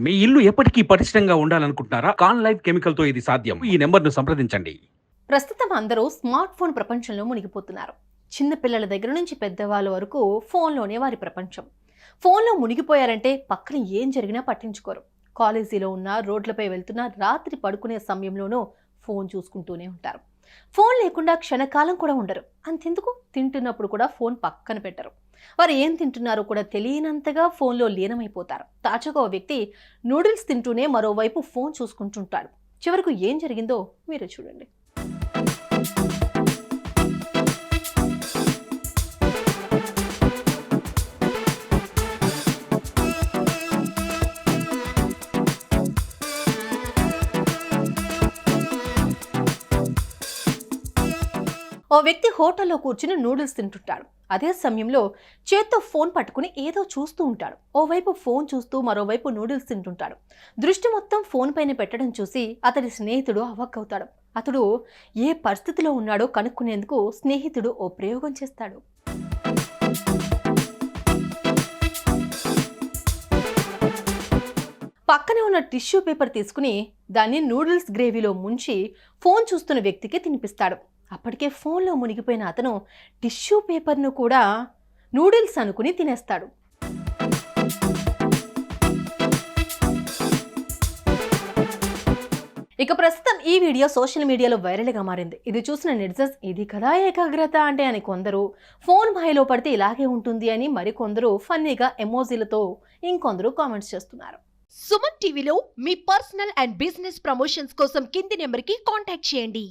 మీ ఇల్లు ఎప్పటికీ పటిష్టంగా ఉండాలనుకుంటున్నారా? కాన్ లైఫ్ కెమికల్ తో ఇది సాధ్యం. ఈ నెంబర్‌ను సంప్రదించండి. ప్రస్తుతం అందరూ స్మార్ట్ ఫోన్ ప్రపంచంలో మునిగిపోతున్నారు. చిన్న పిల్లల దగ్గర నుంచి పెద్దవాళ్ళ వరకు ఫోన్లోనే వారి ప్రపంచం. ఫోన్లో మునిగిపోయారంటే పక్కన ఏం జరిగినా పట్టించుకోరు. కాలేజీలో ఉన్న, రోడ్లపై వెళ్తున్నా, రాత్రి పడుకునే సమయంలోనూ ఫోన్ చూసుకుంటూనే ఉంటారు. ఫోన్ లేకుండా క్షణకాలం కూడా ఉండరు. అంతెందుకు, తింటున్నప్పుడు కూడా ఫోన్ పక్కన పెట్టరు. వారు ఏం తింటున్నారో కూడా తెలియనంతగా ఫోన్లో లీనమైపోతారు. తాజాగా ఓ వ్యక్తి నూడిల్స్ తింటూనే మరోవైపు ఫోన్ చూసుకుంటుంటాడు. చివరకు ఏం జరిగిందో మీరే చూడండి. ఓ వ్యక్తి హోటల్లో కూర్చుని నూడిల్స్ తింటుంటాడు. అదే సమయంలో చేత్తో ఫోన్ పట్టుకుని ఏదో చూస్తూ ఉంటాడు. ఓవైపు ఫోన్ చూస్తూ మరోవైపు నూడిల్స్ తింటుంటాడు. దృష్టి మొత్తం ఫోన్ పైన పెట్టడం చూసి అతడి స్నేహితుడు అవాక్కవుతాడు. అతడు ఏ పరిస్థితిలో ఉన్నాడో కనుక్కునేందుకు స్నేహితుడు ఓ ప్రయోగం చేస్తాడు. పక్కనే ఉన్న టిష్యూ పేపర్ తీసుకుని దాన్ని నూడిల్స్ గ్రేవీలో ముంచి ఫోన్ చూస్తున్న వ్యక్తికి తినిపిస్తాడు. అప్పటికే ఫోన్లో మునిగిపోయిన అతను టిష్యూ పేపర్ను కూడా నూడిల్స్ అనుకుని తినేస్తాడు. ఇక ప్రస్తుతం ఈ వీడియో సోషల్ మీడియాలో వైరల్గా మారింది. ఇది చూసిన నెటిజన్స్ ఇది కదా ఏకాగ్రత అంటే అని కొందరు, ఫోన్ మాయలో పడితే ఇలాగే ఉంటుంది అని మరికొందరు ఫన్నీగా ఎమోజీలతో ఇంకొందరు కామెంట్స్ చేస్తున్నారు. సుమన్ టీవీలో మీ పర్సనల్ అండ్ బిజినెస్ ప్రమోషన్స్ కోసం కింది నెంబర్కి కాంటాక్ట్ చేయండి.